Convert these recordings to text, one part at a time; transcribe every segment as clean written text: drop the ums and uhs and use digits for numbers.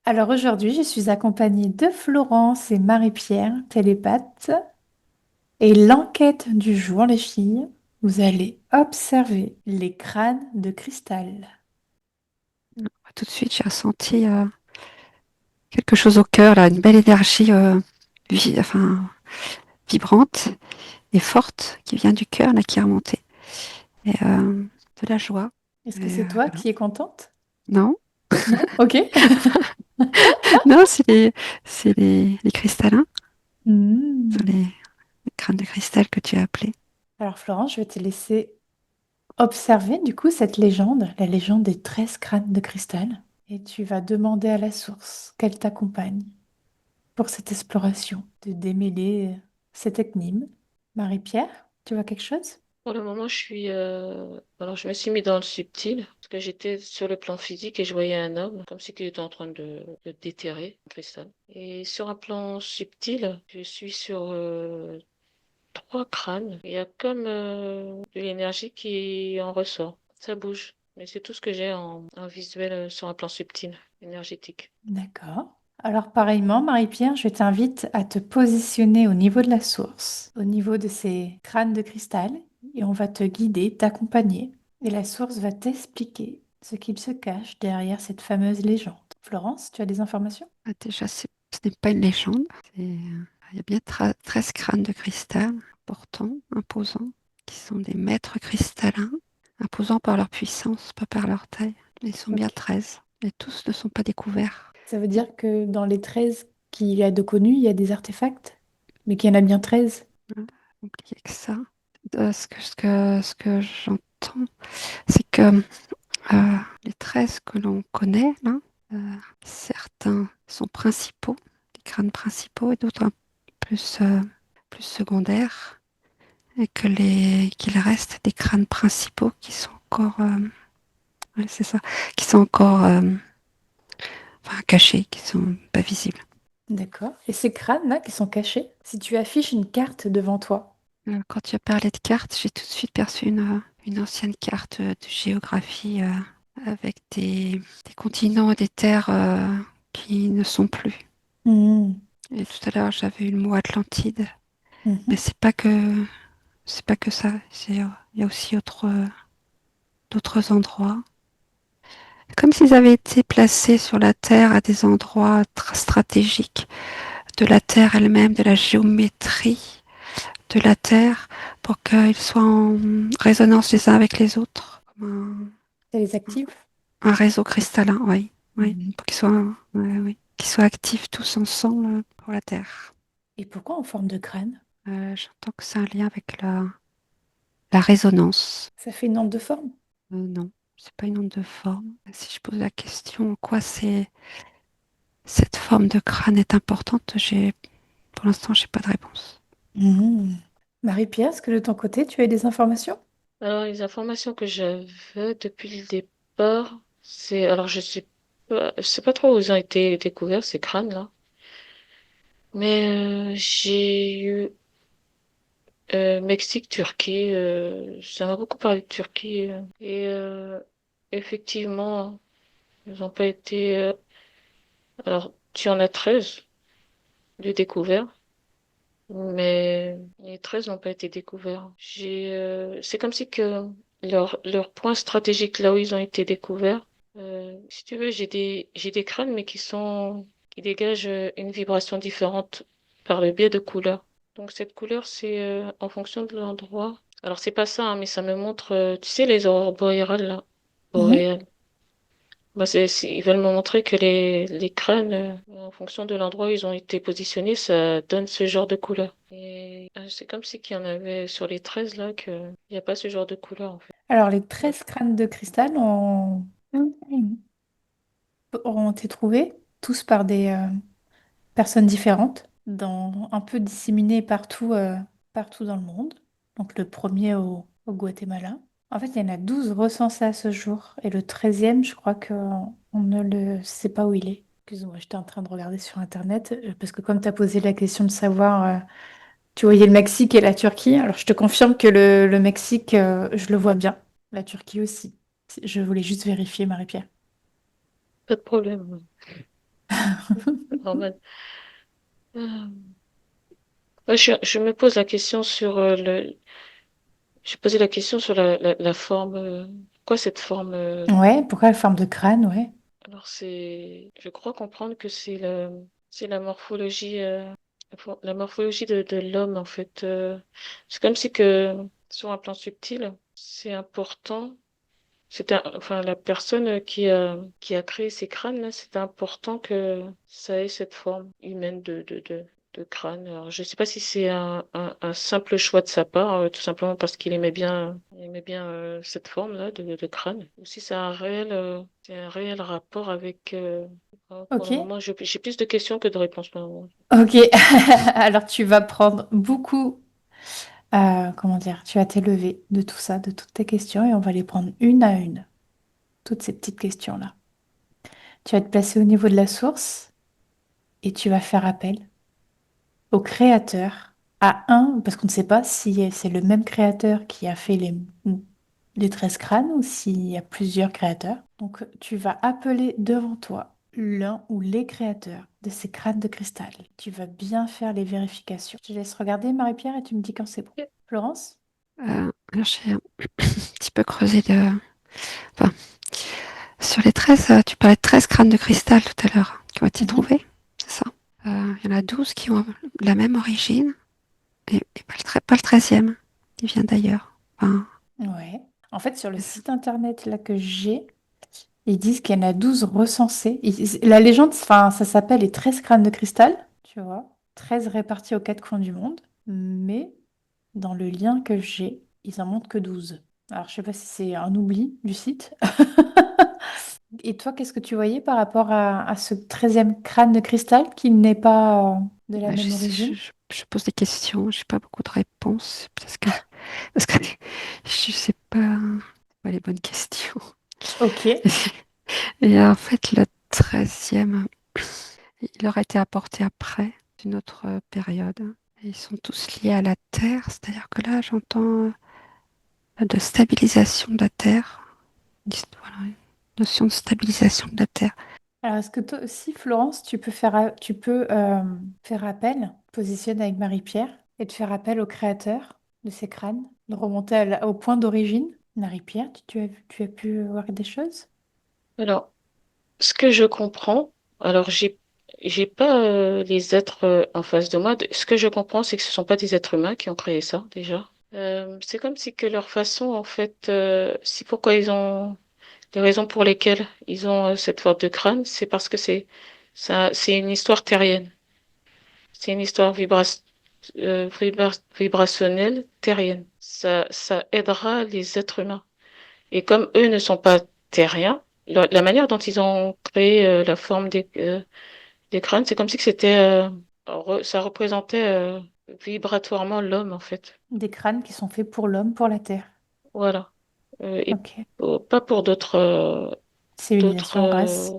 Alors aujourd'hui, je suis accompagnée de Florence et Marie-Pierre, télépathes. Et l'enquête du jour, les filles, vous allez observer les crânes de cristal. Tout de suite, j'ai ressenti quelque chose au cœur, là, une belle énergie enfin, vibrante et forte qui vient du cœur, là, qui est remontée. Et de la joie. Est-ce Et, que c'est toi voilà. qui es contente? Non, Non? Ok. non, c'est les cristallins, c'est Hmm. les crânes de cristal que tu as appelés. Alors Florence, je vais te laisser observer du coup cette légende, la légende des 13 crânes de cristal. Et tu vas demander à la source qu'elle t'accompagne pour cette exploration, de démêler cette énigme. Marie-Pierre, tu vois quelque chose? Pour le moment, alors je me suis mis dans le subtil, parce que j'étais sur le plan physique et je voyais un homme, comme si il était en train de déterrer un cristal. Et sur un plan subtil, je suis sur trois crânes. Il y a comme de l'énergie qui en ressort. Ça bouge. Mais c'est tout ce que j'ai en visuel sur un plan subtil, énergétique. D'accord. Alors pareillement, Marie-Pierre, je t'invite à te positionner au niveau de la source, au niveau de ces crânes de cristal, et on va te guider, t'accompagner. Et la source va t'expliquer ce qu'il se cache derrière cette fameuse légende. Florence, tu as des informations? Déjà, ce n'est pas une légende. Il y a bien 13 crânes de cristal, importants, imposants, qui sont des maîtres cristallins, imposants par leur puissance, pas par leur taille. Ils sont bien Ok. 13, et tous ne sont pas découverts. Ça veut dire que dans les 13 qu'il y a de connus, il y a des artefacts, mais qu'il y en a bien 13. Hein, compliqué que ça. Ce que j'entends, c'est que les 13 que l'on connaît, là, euh, certains sont principaux, des crânes principaux, et d'autres un peu plus secondaires, et qu'il reste des crânes principaux qui sont encore, ouais, c'est ça, qui sont encore, enfin, cachés, qui sont pas visibles. D'accord. Et ces crânes-là qui sont cachés, si tu affiches une carte devant toi, Quand tu as parlé de cartes, j'ai tout de suite perçu une ancienne carte de géographie avec des continents et des terres qui ne sont plus. hmm, Et tout à l'heure, j'avais eu le mot Atlantide, mais mhm. c'est pas que ça. Il y a aussi d'autres endroits. Comme s'ils avaient été placés sur la Terre à des endroits stratégiques de la Terre elle-même, de la géométrie de la Terre, pour qu'ils soient en résonance les uns avec les autres. Comme Ça les active? un réseau cristallin, oui. Oui, Mhm. pour qu'ils soient actifs tous ensemble pour la Terre. Et pourquoi en forme de crâne? J'entends que c'est un lien avec la résonance. Ça fait une onde de forme? Non, c'est pas une onde de forme. Si je pose la question, en quoi cette forme de crâne est importante, pour l'instant, j'ai pas de réponse. Mhm. Marie-Pierre, est-ce que de ton côté, tu as des informations? Alors, les informations que j'avais depuis le départ, alors je sais pas trop où ils ont été découverts, ces crânes-là. Mais j'ai eu Mexique, Turquie, ça m'a beaucoup parlé de Turquie. Et effectivement, ils n'ont pas été... alors, tu en as 13 de découverts, mais les 13 n'ont pas été découverts. C'est comme si que leur point stratégique là où ils ont été découverts, si tu veux, j'ai des crânes, mais qui dégagent une vibration différente par le biais de couleurs. Donc cette couleur, c'est en fonction de l'endroit. Alors c'est pas ça, hein, mais ça me montre, tu sais, les aurores boréales là, Mhm. boréales. Bah, ils veulent me montrer que les crânes, en fonction de l'endroit où ils ont été positionnés, ça donne ce genre de couleur. Et c'est comme si qu'il y en avait sur les 13 là, qu'il n'y a pas ce genre de couleur en fait. Alors, les Ouais. 13 crânes de cristal ont été trouvés, tous par des personnes différentes, un peu disséminés partout, partout dans le monde. Donc, le premier au Guatemala. En fait, il y en a 12 recensés à ce jour. Et le 13e, je crois qu'on ne le sait pas où il est. Excuse-moi, j'étais en train de regarder sur Internet, parce que comme tu as posé la question de savoir, tu voyais le Mexique et la Turquie. Alors, je te confirme que le Mexique, je le vois bien. La Turquie aussi. Je voulais juste vérifier, Marie-Pierre. Pas de problème. Normal. Euh, ouais, je me pose la question sur j'ai posé la question sur la forme. Quoi cette forme? Ouais, pourquoi la forme de crâne, ouais. Alors je crois comprendre que c'est la morphologie, la morphologie de l'homme en fait. C'est comme si que sur un plan subtil, c'est important. Enfin, la personne qui a créé ces crânes-là, c'est important que ça ait cette forme humaine de crâne. Alors, je ne sais pas si c'est un simple choix de sa part, tout simplement parce qu'il aimait bien cette forme-là de crâne, ou si c'est un réel rapport avec. Pour Ok, le moment, j'ai plus de questions que de réponses. Pour le moment. ok. Alors tu vas prendre beaucoup, comment dire, tu vas t'élever de tout ça, de toutes tes questions, et on va les prendre une à une, toutes ces petites questions-là. Tu vas te placer au niveau de la source et tu vas faire appel au créateur, à un, parce qu'on ne sait pas si c'est le même créateur qui a fait les 13 crânes ou s'il y a plusieurs créateurs. Donc tu vas appeler devant toi l'un ou les créateurs de ces crânes de cristal. Tu vas bien faire les vérifications. Je te laisse regarder, Marie-Pierre, et tu me dis quand c'est bon. Florence? Alors j'ai un petit peu creusé enfin, sur les 13, tu parlais de 13 crânes de cristal tout à l'heure qui ont été Mhm. trouvés, c'est ça? Il y en a 12 qui ont la même origine et pas le 13e. Il vient d'ailleurs. Enfin, Ouais. En fait, sur le c'est ça. site internet là que j'ai, ils disent qu'il y en a 12 recensés. La légende, enfin, ça s'appelle les 13 crânes de cristal, tu vois. 13 répartis aux quatre coins du monde. Mais dans le lien que j'ai, ils en montrent que 12. Alors, je sais pas si c'est un oubli du site. Et toi, qu'est-ce que tu voyais par rapport à ce 13e crâne de cristal qui n'est pas de la Bah, même origine? je pose des questions, j'ai pas beaucoup de réponses parce que je sais pas les bonnes questions. Ok. Et en fait, le 13e, il aurait été apporté après, d'une autre période. Et ils sont tous liés à la Terre, c'est-à-dire que là, j'entends de stabilisation de la Terre. Voilà, une notion de stabilisation de la Terre. Alors, est-ce que toi aussi, Florence, tu peux faire appel, positionner avec Marie-Pierre, et te faire appel au créateur de ces crânes, de remonter au point d'origine? Marie-Pierre, tu as pu voir des choses? Alors, ce que je comprends, alors j'ai pas les êtres en face de moi. Ce que je comprends, c'est que ce sont pas des êtres humains qui ont créé ça déjà. C'est comme si que leur façon, en fait, si pourquoi ils ont les raisons pour lesquelles ils ont cette forme de crâne, c'est parce que c'est une histoire terrienne. C'est une histoire vibrationnelle terrienne. Ça aidera les êtres humains. Et comme eux ne sont pas terriens, la manière dont ils ont créé la forme des crânes, c'est comme si que ça représentait vibratoirement l'homme en fait. Des crânes qui sont faits pour l'homme, pour la terre. Voilà. Et Ok. pas pour d'autres. Civilisation, race.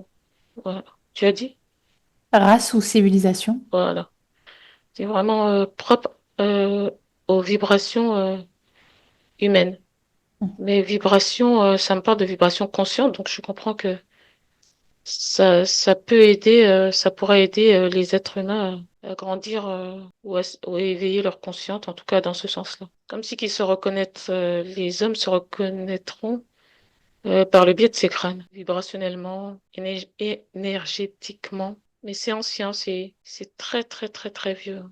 Voilà. Tu as dit? Race ou civilisation? Voilà. C'est vraiment propre aux vibrations humaines. Hmm. Mais vibrations, ça me parle de vibrations conscientes, donc je comprends que ça peut aider, ça pourrait aider les êtres humains à grandir ou à éveiller leur conscience, en tout cas dans ce sens-là. Comme si qu'ils se reconnaissent, les hommes se reconnaîtront par le biais de ces crânes, vibrationnellement, énergétiquement. Mais c'est ancien, c'est très très très très vieux.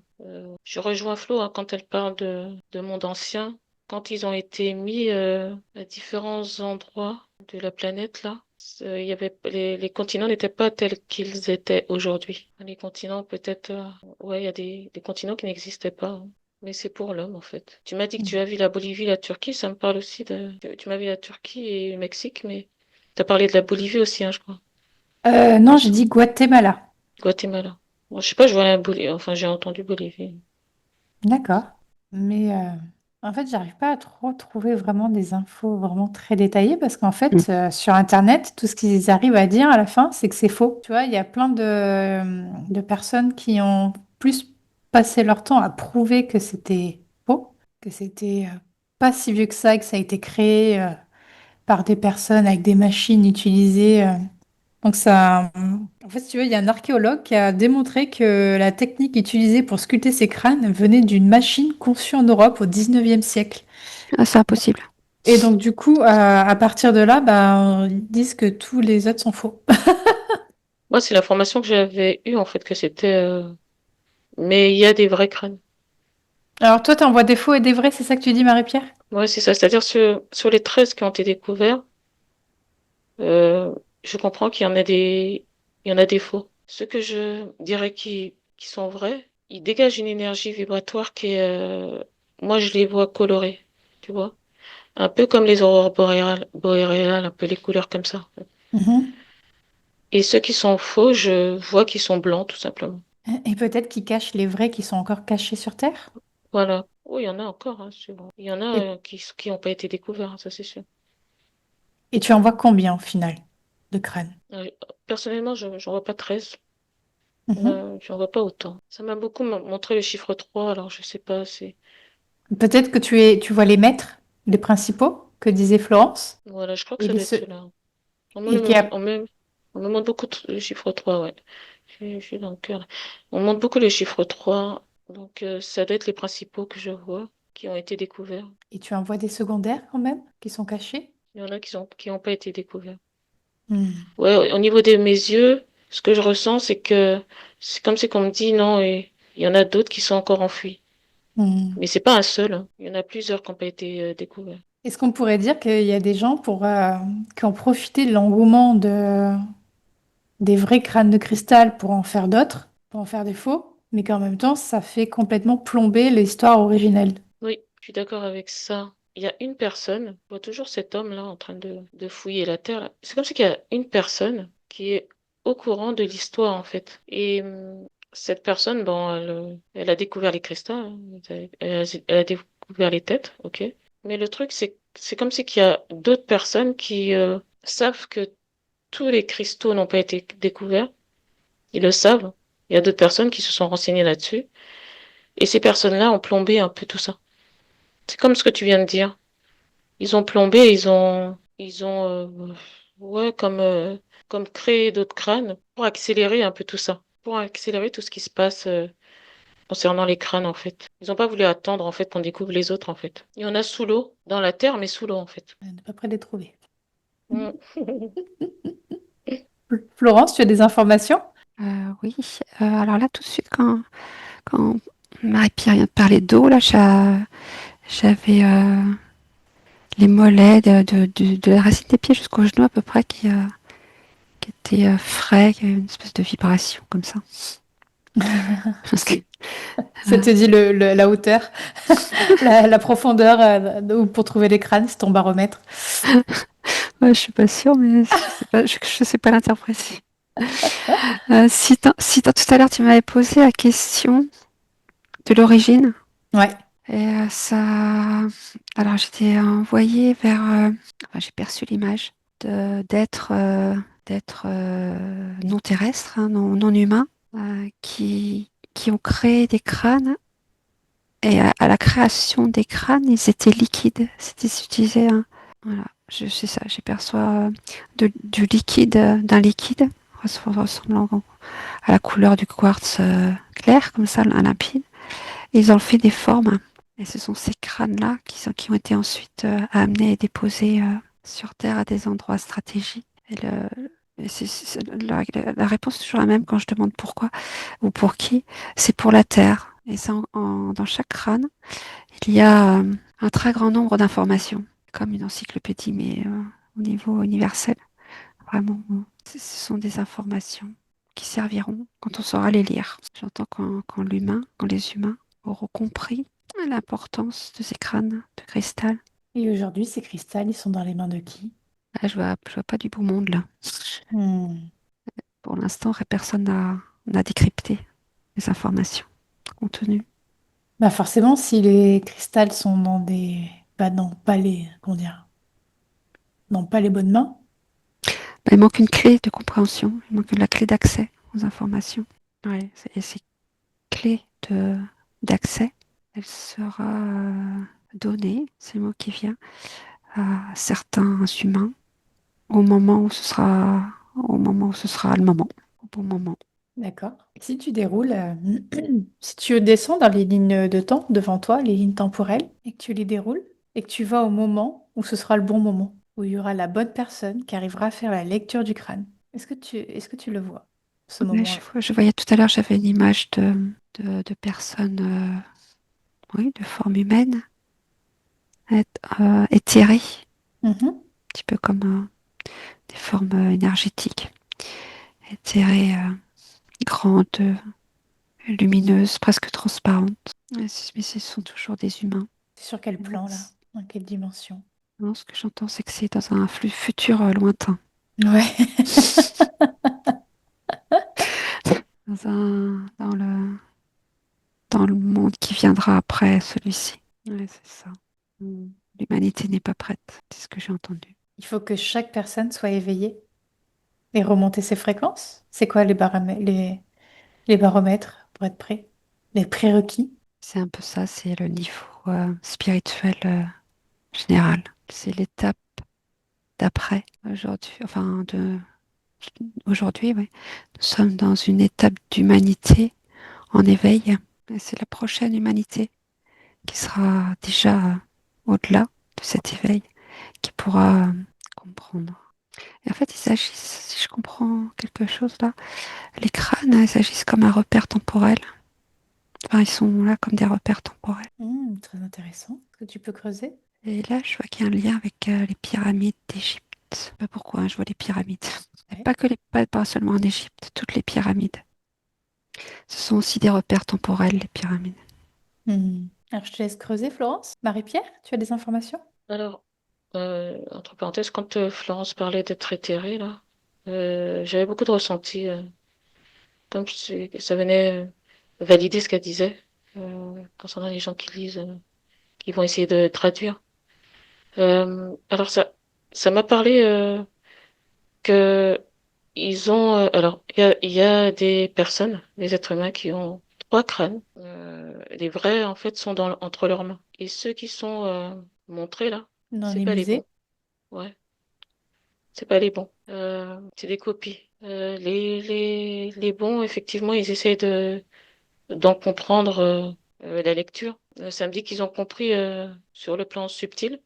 Je rejoins Flo hein, quand elle parle de monde ancien. Quand ils ont été mis à différents endroits de la planète là. Il y avait, les continents n'étaient pas tels qu'ils étaient aujourd'hui. Les continents, peut-être, ouais, il y a des continents qui n'existaient pas, hein. Mais c'est pour l'homme, en fait. Tu m'as dit que tu as vu la Bolivie, la Turquie, ça me parle aussi de. Tu m'as vu la Turquie et le Mexique, mais tu as parlé de la Bolivie aussi, hein, je crois. Non, j'ai dit Guatemala. Guatemala. Bon, je sais pas, je vois la Bolivie, enfin, j'ai entendu Bolivie. D'accord. Mais en fait, j'arrive pas à trop trouver vraiment des infos vraiment très détaillées parce qu'en Mm. fait, sur Internet, tout ce qu'ils arrivent à dire à la fin, c'est que c'est faux. Tu vois, il y a plein de personnes qui ont plus passé leur temps à prouver que c'était faux, que c'était pas si vieux que ça a été créé par des personnes avec des machines utilisées. Donc ça, en fait, si tu veux, il y a un archéologue qui a démontré que la technique utilisée pour sculpter ces crânes venait d'une machine conçue en Europe au 19e siècle. Ah, c'est impossible. Et donc du coup, à partir de là, bah, ils disent que tous les autres sont faux. Moi, c'est l'information que j'avais eue, en fait, que c'était... Mais il y a des vrais crânes. Alors toi, t'en vois des faux et des vrais, c'est ça que tu dis, Marie-Pierre? Ouais, c'est ça. C'est-à-dire, sur les 13 qui ont été découverts, je comprends qu'il y en a il y en a des faux. Ceux que je dirais qui sont vrais, ils dégagent une énergie vibratoire qui est... moi, je les vois colorés, tu vois. Un peu comme les aurores boréales, un peu les couleurs comme ça. Mhm. Et ceux qui sont faux, je vois qu'ils sont blancs, tout simplement. Et peut-être qu'ils cachent les vrais qui sont encore cachés sur Terre? Voilà. Oui, il y en a encore, hein, c'est bon. Il y en a Et, qui n'ont pas été découverts, hein, ça c'est sûr. et tu en vois combien au final de crânes? Euh, Personnellement, j'en vois pas 13. Mhm. J'en vois pas autant. Ça m'a beaucoup montré le chiffre 3, alors je sais pas, c'est... Peut-être que tu vois les maîtres, les principaux, que disait Florence, Voilà, je crois que et, ça les, doit être ceux- cela. et qui a... On me montre beaucoup le chiffre 3, ouais. Je suis dans le cœur. Là. On montre beaucoup le chiffre 3, donc ça doit être les principaux que je vois, qui ont été découverts. Et tu en vois des secondaires quand même, qui sont cachés? Il y en a qui ont pas été découverts. Hmm. Ouais, au niveau de mes yeux, ce que je ressens, c'est que c'est comme si qu'on me dit non, et il y en a d'autres qui sont encore enfuis. Hmm. Mais c'est pas un seul, hein. Il y en a plusieurs qui n'ont pas été découverts. Est-ce qu'on pourrait dire qu'il y a des gens qui ont profité de l'engouement des vrais crânes de cristal pour en faire d'autres, pour en faire des faux, mais qu'en même temps, ça fait complètement plomber l'histoire originelle? Oui, je suis d'accord avec ça. Il y a une personne, je vois toujours cet homme-là en train de fouiller la terre, là. C'est comme si qu'il y a une personne qui est au courant de l'histoire, en fait. Et cette personne, bon, elle a découvert les cristaux, hein. Elle a découvert les têtes, ok. Mais le truc, c'est comme si qu'il y a d'autres personnes qui savent que tous les cristaux n'ont pas été découverts. Ils le savent. Il y a d'autres personnes qui se sont renseignées là-dessus. Et ces personnes-là ont plombé un peu tout ça. C'est comme ce que tu viens de dire. Ils ont plombé, ils ont, ouais, comme créé d'autres crânes pour accélérer un peu tout ça, pour accélérer tout ce qui se passe concernant les crânes en fait. Ils n'ont pas voulu attendre en fait qu'on découvre les autres en fait. Il y en a sous l'eau, dans la terre, mais sous l'eau en fait. On n'est pas près de les trouver. Mm. Florence, tu as des informations? Oui, alors là, tout de suite, quand Marie-Pierre vient de parler d'eau, là, j'avais les mollets de la racine des pieds jusqu'au genou à peu près qui étaient frais, qui avaient une espèce de vibration comme ça. Parce que, Ça te dit la hauteur, la profondeur pour trouver les crânes, c'est ton baromètre. ouais, je suis pas sûre, mais je sais pas l'interpréter. Tout à l'heure tu m'avais posé la question de l'origine, Ouais. et alors j'étais envoyée vers, enfin, j'ai perçu l'image d'êtres non terrestres, hein, non humains, qui ont créé des crânes. Et à la création des crânes, ils étaient liquides. Ils utilisaient voilà, c'est ça, j'aperçois du liquide, d'un liquide ressemblant à la couleur du quartz clair, comme ça, limpide. Et ils ont fait des formes. Et ce sont ces crânes-là qui ont été ensuite amenés et déposés sur Terre à des endroits stratégiques. La réponse est toujours la même quand je demande pourquoi ou pour qui. C'est pour la Terre. Et ça, dans chaque crâne, il y a un très grand nombre d'informations, comme une encyclopédie, mais au niveau universel. Vraiment, ce sont des informations qui serviront quand on saura les lire. J'entends quand les humains auront compris l'importance de ces crânes de cristal. Et aujourd'hui, ces cristals, ils sont dans les mains de qui? Là, je vois pas du beau monde là. Hmm. Pour l'instant, personne n'a décrypté les informations contenues. Bah forcément, si les cristals sont dans des... Bah non, pas les... Comment dire? Non, pas les bonnes mains. Ben, il manque une clé de compréhension, il manque la clé d'accès aux informations. Ouais, et ces clés d'accès, elle sera donnée, c'est le mot qui vient, à certains humains au moment où ce sera au moment où ce sera le moment, au bon moment. D'accord. Si tu déroules, si tu descends dans les lignes de temps devant toi, les lignes temporelles, et que tu les déroules, et que tu vas au moment où ce sera le bon moment, où il y aura la bonne personne qui arrivera à faire la lecture du crâne. Est-ce que tu le vois, ce Ouais, moment-là? je voyais tout à l'heure, j'avais une image de personnes, oui, de forme humaine, éthérées, un Mhm. petit peu comme des formes énergétiques, éthérées, grandes, lumineuses, presque transparentes. Ouais, mais ce sont toujours des humains. C'est sur quel Non, plan, là? Dans quelle dimension? non, ce que j'entends, c'est que c'est dans un futur lointain, Ouais. dans le monde qui viendra après celui-ci. Ouais, c'est ça. Mm. L'humanité n'est pas prête, c'est ce que j'ai entendu. Il faut que chaque personne soit éveillée et remonter ses fréquences. C'est quoi les baromètres pour être prêt? Les prérequis? C'est un peu ça, c'est le niveau spirituel général. C'est l'étape d'après aujourd'hui, enfin de aujourd'hui, ouais. Nous sommes dans une étape d'humanité en éveil. Et c'est la prochaine humanité qui sera déjà au-delà de cet éveil, qui pourra comprendre. Et en fait, ils agissent, si je comprends quelque chose là, les crânes, ils agissent comme un repère temporel. Enfin, ils sont là comme des repères temporels. Très intéressant. Est-ce que tu peux creuser? Et là, je vois qu'il y a un lien avec les pyramides d'Égypte. Je sais pas pourquoi, hein, je vois les pyramides. Et Ouais. pas que pas seulement en Égypte, toutes les pyramides. Ce sont aussi des repères temporels, les pyramides. Alors, je te laisse creuser, Florence. Marie-Pierre, tu as des informations? Alors, entre parenthèses, quand Florence parlait d'être éthérée, là, j'avais beaucoup de ressentis, comme ça venait valider ce qu'elle disait, concernant les gens qui lisent, qui vont essayer de traduire. Alors ça m'a parlé que ils ont, alors il y a des personnes, des êtres humains qui ont trois crânes. Les vrais en fait sont entre leurs mains. Et ceux qui sont montrés là, Dans c'est les pas les bons. musées? Ouais, c'est pas les bons. C'est des copies. Les bons, effectivement, ils essaient d'en comprendre la lecture. Ça me dit qu'ils ont compris sur le plan subtil,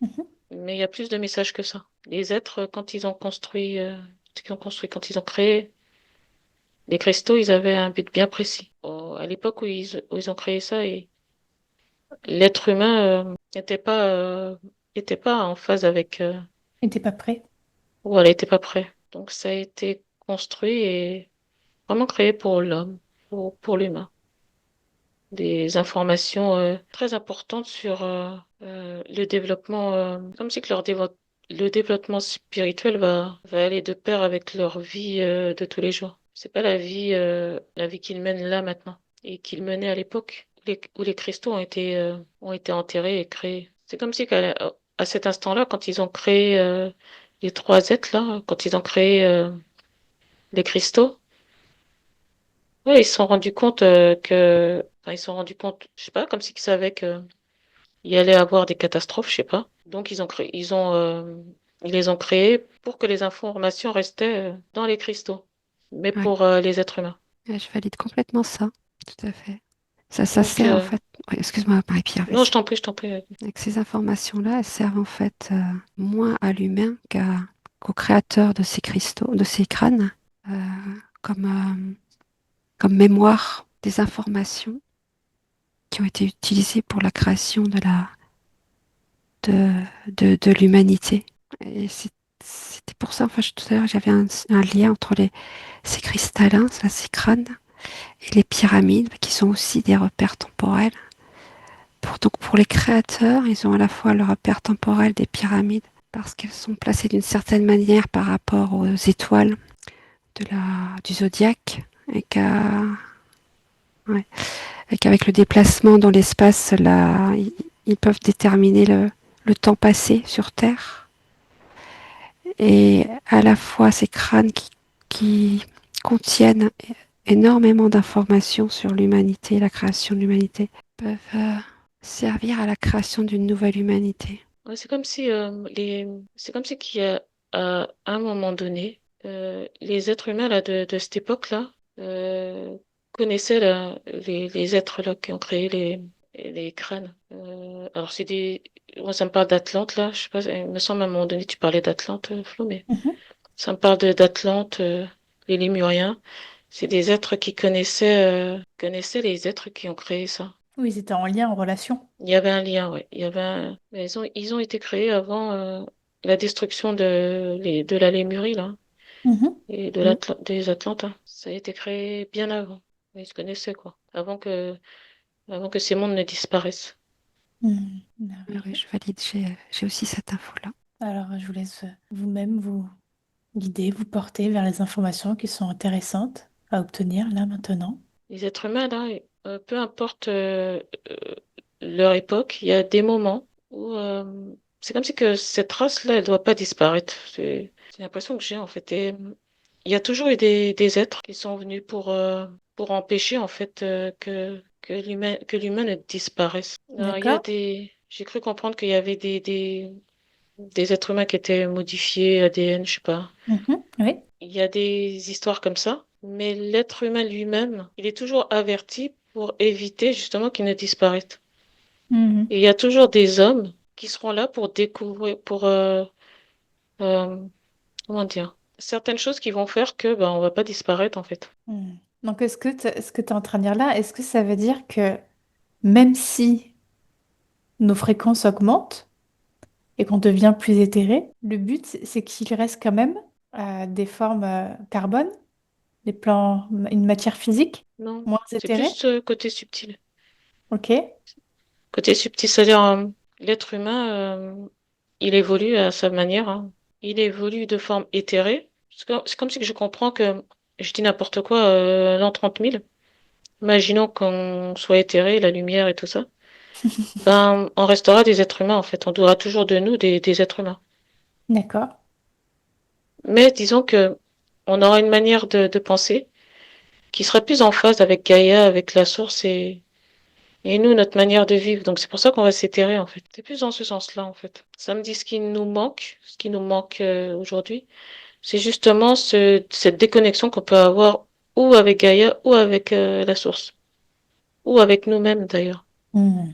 Mhm. mais il y a plus de messages que ça. Les êtres, quand ils ont créé les cristaux, ils avaient un but bien précis. À l'époque où ils ont créé ça, et l'être humain n'était pas en phase avec, Et t'es pas prêt? ou elle n'était pas prêt. Donc ça a été construit et vraiment créé pour l'homme, pour l'humain. Des informations très importantes sur le développement, comme si que le développement spirituel va aller de pair avec leur vie de tous les jours. C'est pas la vie qu'ils mènent là maintenant et qu'ils menaient à l'époque où les cristaux ont été enterrés et créés. C'est comme si à cet instant-là, quand ils ont créé les trois êtres là, quand ils ont créé les cristaux, ouais, ils se sont rendus compte enfin, ils se sont rendus compte, je sais pas, comme s'ils savaient que il y allait avoir des catastrophes, je sais pas. Donc ils les ont créés pour que les informations restaient dans les cristaux, mais Ouais. pour les êtres humains. Ouais, je valide complètement ça, tout à fait. Ça Donc, sert en fait. Ouais, excuse-moi, Marie-Pierre, non, vas-y. je t'en prie. Avec ces informations-là, elles servent en fait moins à l'humain qu'au créateur de ces cristaux, de ces crânes, euh, comme, comme mémoire des informations qui ont été utilisées pour la création de, de l'humanité. Et c'était pour ça, enfin, tout à l'heure, j'avais un lien entre ces cristallins, ça, ces crânes, et les pyramides, qui sont aussi des repères temporels. Donc pour les créateurs, ils ont à la fois le repère temporel des pyramides, parce qu'elles sont placées d'une certaine manière par rapport aux étoiles du zodiaque, et ouais, et qu'avec le déplacement dans l'espace, là, ils peuvent déterminer le temps passé sur Terre. Et à la fois ces crânes qui contiennent énormément d'informations sur l'humanité, la création de l'humanité, peuvent servir à la création d'une nouvelle humanité. Ouais, c'est comme si c'est comme si qu'il y a à un moment donné, les êtres humains là, de cette époque-là connaissaient les êtres là, qui ont créé les crânes. Alors, moi, ça me parle d'Atlante, là. Je sais pas, il me semble à un moment donné, tu parlais d'Atlante, Flo, mais Mhm. ça me parle d'Atlante, les Lémuriens. C'est des êtres qui connaissaient les êtres qui ont créé ça. Oui, ils étaient en lien, en relation. Il y avait un lien, ouais. Mais ils ont été créés avant la destruction de la Lémurie, là, Mhm. et des Atlantes, hein. Ça a été créé bien avant. Ils se connaissaient, quoi. Avant que ces mondes ne disparaissent. Mhm. Oui, oui, Merveilleux. je valide, j'ai aussi cette info-là. Alors, je vous laisse vous-même vous guider, vous porter vers les informations qui sont intéressantes à obtenir là maintenant. Les êtres humains, là, peu importe euh, leur époque, il y a des moments où c'est comme si que cette race-là, elle doit pas disparaître. C'est l'impression que j'ai, en fait. Et il y a toujours eu des êtres qui sont venus pour empêcher, en fait, que l'humain ne disparaisse. Alors, D'accord? j'ai cru comprendre qu'il y avait des êtres humains qui étaient modifiés, ADN, je sais pas. Mhm. Oui. Il y a des histoires comme ça, mais l'être humain lui-même, il est toujours averti pour éviter justement qu'il ne disparaisse. Mhm. Et il y a toujours des hommes qui seront là pour découvrir, euh, comment dire, certaines choses qui vont faire que ben, on va pas disparaître en fait. Mhm. Donc, ce que tu es en train de dire là, est-ce que ça veut dire que même si nos fréquences augmentent et qu'on devient plus éthéré, le but, c'est qu'il reste quand même des formes carbone, des plans, une matière physique Non, moins c'est éthérée? plus côté subtil. Ok. Côté subtil, c'est-à-dire l'être humain, il évolue à sa manière, hein. Il évolue de forme éthérée. C'est comme si je comprends que je dis n'importe quoi, l'an 30 000. Imaginons qu'on soit éthéré, la lumière et tout ça. Ben, on restera des êtres humains, en fait. On aura toujours de nous des êtres humains. D'accord. Mais disons que on aura une manière de penser qui sera plus en phase avec Gaïa, avec la source et nous, notre manière de vivre. Donc, c'est pour ça qu'on va s'éthérer, en fait. C'est plus dans ce sens-là, en fait. Ça me dit ce qui nous manque aujourd'hui. C'est justement cette déconnexion qu'on peut avoir ou avec Gaïa ou avec la source. Ou avec nous-mêmes, d'ailleurs. Mhm.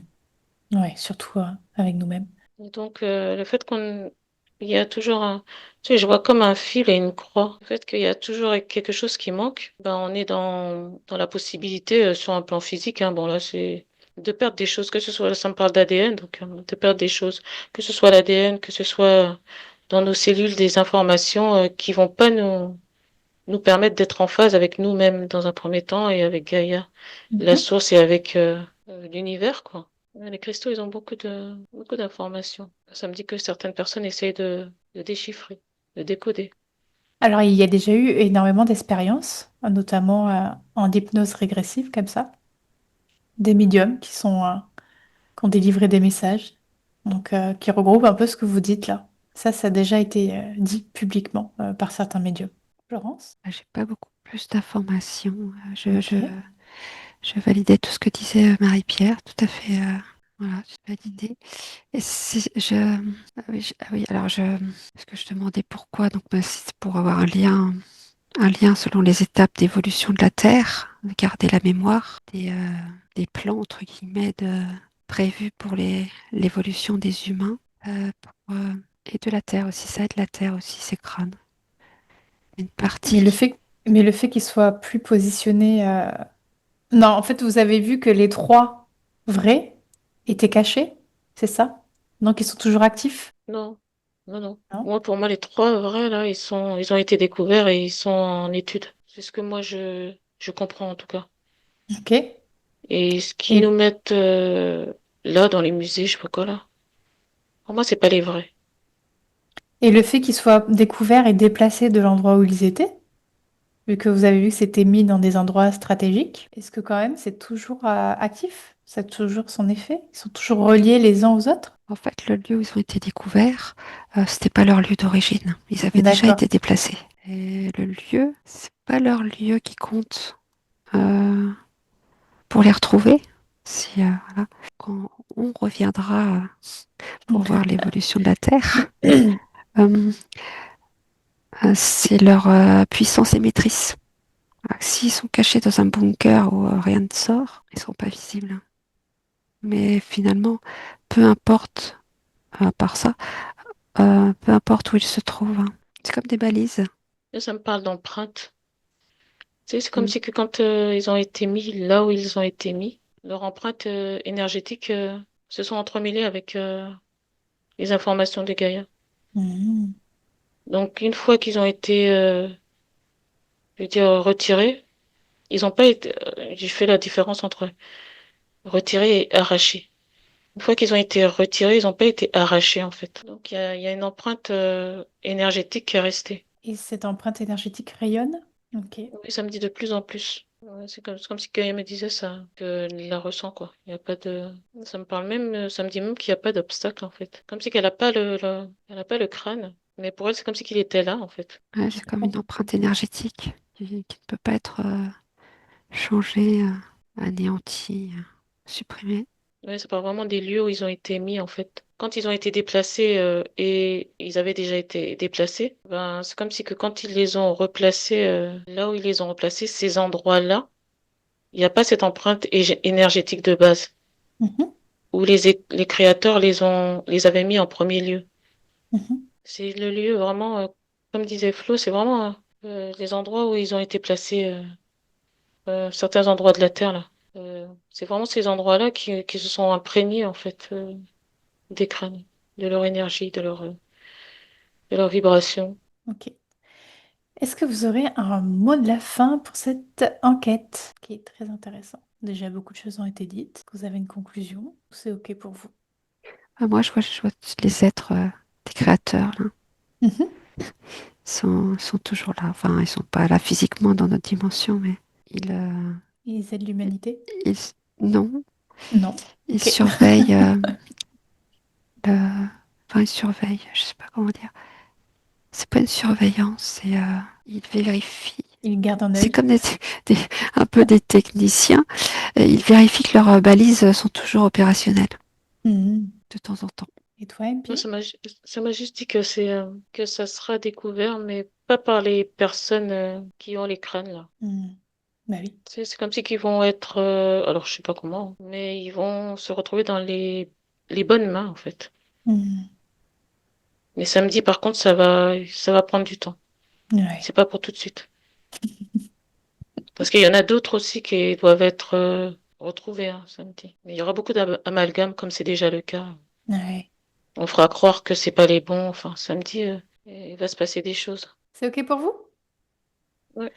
Ouais, surtout avec nous-mêmes. Et donc, le fait il y a toujours tu sais, je vois comme un fil et une croix. Le fait qu'il y a toujours quelque chose qui manque, ben, on est dans la possibilité, sur un plan physique, hein, bon, là, c'est de perdre des choses, que ce soit, ça me parle d'ADN, donc, de perdre des choses, que ce soit l'ADN, que ce soit dans nos cellules des informations, qui vont pas nous permettre d'être en phase avec nous-mêmes dans un premier temps et avec Gaïa, la Mhm. source et avec l'univers, quoi. Ouais, les cristaux, ils ont beaucoup d'informations. Ça me dit que certaines personnes essayent de déchiffrer, de décoder. Alors, il y a déjà eu énormément d'expériences, notamment en hypnose régressive, comme ça, des médiums qui ont délivré des messages, donc qui regroupent un peu ce que vous dites là. Ça a déjà été dit publiquement par certains médiums. Florence? J'ai pas beaucoup plus d'informations. Ok. Je validais tout ce que disait Marie-Pierre, tout à fait. Voilà, j'ai validé. Et alors parce que je demandais pourquoi, donc bah, c'est pour avoir un lien selon les étapes d'évolution de la Terre, de garder la mémoire des plans entre guillemets prévus pour l'évolution des humains, et de la Terre aussi, ça aide la Terre aussi, ces crânes. Une Mais partie le qui fait, mais le fait qu'il soit plus positionné... Non, en fait, vous avez vu que les trois vrais étaient cachés, c'est ça? Donc, ils sont toujours actifs? Non, non, non. Non? Pour moi, les trois vrais, là, ils ont été découverts et ils sont en étude. C'est ce que moi, je comprends, en tout cas. Ok. Et ce qu'ils nous Et, mettent là, dans les musées, je sais pas quoi, là. Pour moi, c'est pas les vrais. et le fait qu'ils soient découverts et déplacés de l'endroit où ils étaient, vu que vous avez vu que c'était mis dans des endroits stratégiques, est-ce que quand même c'est toujours actif? Ça a toujours son effet? Ils sont toujours reliés les uns aux autres? En fait, le lieu où ils ont été découverts, c'était pas leur lieu d'origine. Ils avaient déjà D'accord. été déplacés. Et le lieu, c'est pas leur lieu qui compte euh, pour les retrouver. Si, voilà. Quand on reviendra pour voir l'évolution de la Terre, euh, c'est leur puissance émettrice. S'ils sont cachés dans un bunker où rien ne sort, ils ne seront pas visibles, hein. Mais finalement, peu importe, à part ça, peu importe où ils se trouvent, hein. C'est comme des balises. Et ça me parle d'empreinte. Tu sais, c'est comme Mm. si que quand ils ont été mis là où ils ont été mis, leur empreinte énergétique se sont entremêlées avec les informations de Gaïa. Mhm. Donc, une fois qu'ils ont été, je veux dire, retirés, ils n'ont pas été. J'ai fait la différence entre retirés et arrachés. Une fois qu'ils ont été retirés, ils n'ont pas été arrachés, en fait. Donc, il y a une empreinte énergétique qui est restée. Et cette empreinte énergétique rayonne? Ok. Oui, ça me dit de plus en plus. Ouais, c'est comme si Gaïa me disait ça, qu'elle la ressent, quoi. Il y a pas de. Ça me parle même, ça me dit même qu'il n'y a pas d'obstacle, en fait. Comme si qu'elle n'a pas elle a pas le crâne. Mais pour elle, c'est comme si qu'il était là, en fait. Ouais, c'est comme une empreinte énergétique qui ne peut pas être changée, anéantie, supprimée. Ouais, ça parle vraiment des lieux où ils ont été mis, en fait. Quand ils ont été déplacés et ils avaient déjà été déplacés, ben, c'est comme si que quand ils les ont replacés là où ils les ont replacés, ces endroits-là, il n'y a pas cette empreinte énergétique de base Mhm. où les créateurs les avaient mis en premier lieu. Mhm. C'est le lieu vraiment, comme disait Flo, c'est vraiment les endroits où ils ont été placés, certains endroits de la Terre, là. C'est vraiment ces endroits-là qui se sont imprégnés, en fait, des crânes, de leur énergie, de leur vibration. Ok. Est-ce que vous aurez un mot de la fin pour cette enquête qui est très intéressante? Déjà, beaucoup de choses ont été dites. Vous avez une conclusion? C'est ok pour vous? Moi, je vois les êtres des créateurs, là. Mhm. Sont toujours là. Enfin, ils sont pas là physiquement dans notre dimension, mais ils, Ils aident l'humanité? ils, non, Non. ils Ok. surveillent le, enfin, ils surveillent, je sais pas comment dire. C'est pas une surveillance, ils vérifient. Ils gardent un C'est œil. comme des- un peu des techniciens. Ils vérifient que leurs balises sont toujours opérationnelles Mhm. de temps en temps. Et toi, Moi, MP? ça m'a juste dit que que ça sera découvert, mais pas par les personnes qui ont les crânes, là. Mhm. Bah oui. C'est comme si qu'ils vont être, alors je sais pas comment, mais ils vont se retrouver dans les bonnes mains, en fait. Mhm. Mais samedi, par contre, ça va prendre du temps. Ouais. C'est pas pour tout de suite. Parce qu'il y en a d'autres aussi qui doivent être retrouvés, hein, samedi. Mais il y aura beaucoup d'amalgames, comme c'est déjà le cas. Ouais. On fera croire que c'est pas les bons. Enfin, samedi, il va se passer des choses. C'est ok pour vous? Ouais.